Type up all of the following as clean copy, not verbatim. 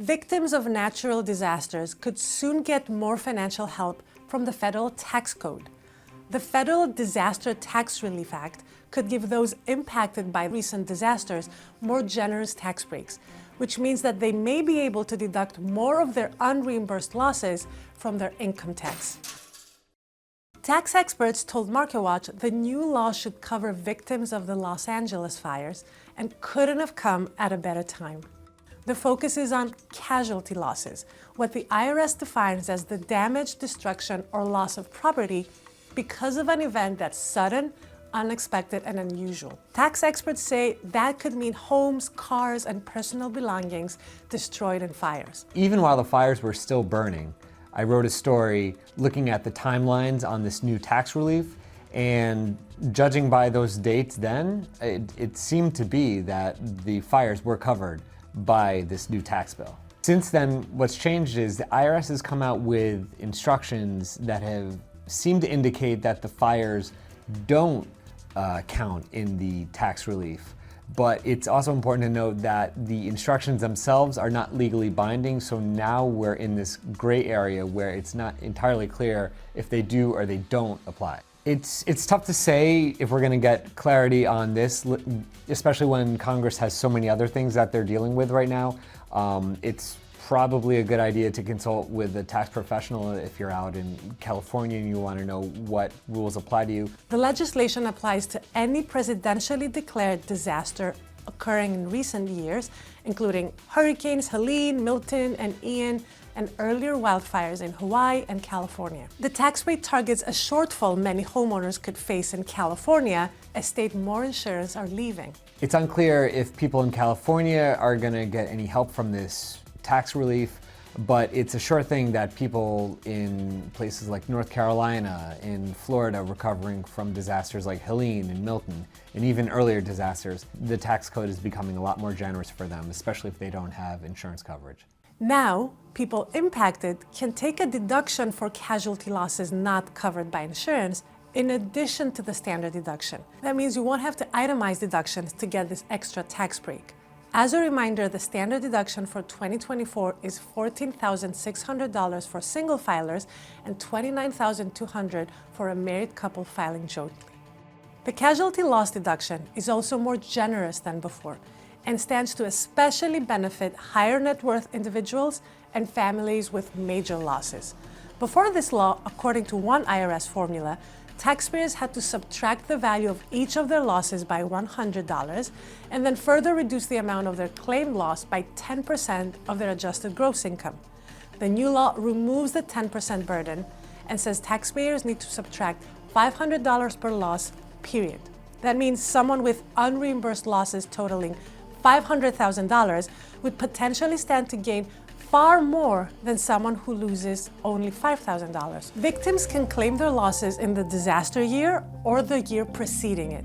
Victims of natural disasters could soon get more financial help from the federal tax code. The Federal Disaster Tax Relief Act could give those impacted by recent disasters more generous tax breaks, which means that they may be able to deduct more of their unreimbursed losses from their income tax. Tax experts told MarketWatch the new law should cover victims of the Los Angeles fires and couldn't have come at a better time. The focus is on casualty losses, what the IRS defines as the damage, destruction, or loss of property because of an event that's sudden, unexpected, and unusual. Tax experts say that could mean homes, cars, and personal belongings destroyed in fires. Even while the fires were still burning, I wrote a story looking at the timelines on this new tax relief, and judging by those dates then, it seemed to be that the fires were covered by this new tax bill. Since then, what's changed is the IRS has come out with instructions that have seemed to indicate that the fires don't count in the tax relief. But it's also important to note that the instructions themselves are not legally binding, so now we're in this gray area where it's not entirely clear if they do or they don't apply. It's tough to say if we're going to get clarity on this, especially when Congress has so many other things that they're dealing with right now. It's probably a good idea to consult with a tax professional if you're out in California and you want to know what rules apply to you. The legislation applies to any presidentially declared disaster occurring in recent years, including hurricanes Helene, Milton, and Ian, and earlier wildfires in Hawaii and California. The tax rate targets a shortfall many homeowners could face in California as state more insurers are leaving. It's unclear if people in California are going to get any help from this tax relief, but it's a sure thing that people in places like North Carolina, in Florida, recovering from disasters like Helene and Milton, and even earlier disasters, the tax code is becoming a lot more generous for them, especially if they don't have insurance coverage. Now, people impacted can take a deduction for casualty losses not covered by insurance in addition to the standard deduction. That means you won't have to itemize deductions to get this extra tax break. As a reminder, the standard deduction for 2024 is $14,600 for single filers and $29,200 for a married couple filing jointly. The casualty loss deduction is also more generous than before and stands to especially benefit higher net worth individuals and families with major losses. Before this law, according to one IRS formula, taxpayers had to subtract the value of each of their losses by $100 and then further reduce the amount of their claimed loss by 10% of their adjusted gross income. The new law removes the 10% burden and says taxpayers need to subtract $500 per loss, period. That means someone with unreimbursed losses totaling $500,000 would potentially stand to gain far more than someone who loses only $5,000. Victims can claim their losses in the disaster year or the year preceding it.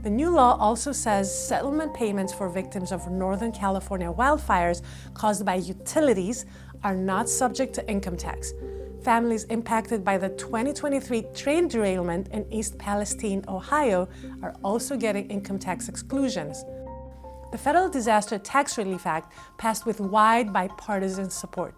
The new law also says settlement payments for victims of Northern California wildfires caused by utilities are not subject to income tax. Families impacted by the 2023 train derailment in East Palestine, Ohio, are also getting income tax exclusions. The Federal Disaster Tax Relief Act passed with wide bipartisan support.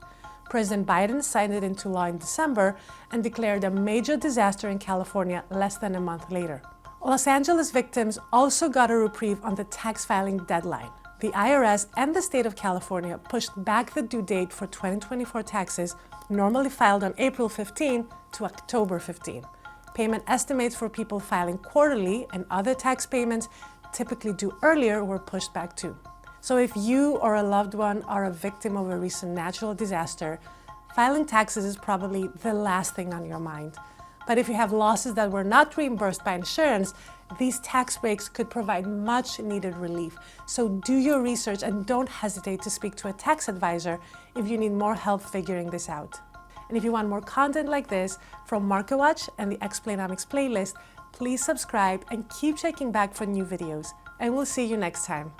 President Biden signed it into law in December and declared a major disaster in California less than a month later. Los Angeles victims also got a reprieve on the tax filing deadline. The IRS and the state of California pushed back the due date for 2024 taxes, normally filed on April 15, to October 15. Payment estimates for people filing quarterly and other tax payments typically due earlier were pushed back too. So if you or a loved one are a victim of a recent natural disaster, filing taxes is probably the last thing on your mind. But if you have losses that were not reimbursed by insurance, these tax breaks could provide much needed relief. So do your research and don't hesitate to speak to a tax advisor if you need more help figuring this out. And if you want more content like this from MarketWatch and the Explainomics playlist, please subscribe and keep checking back for new videos. And we'll see you next time.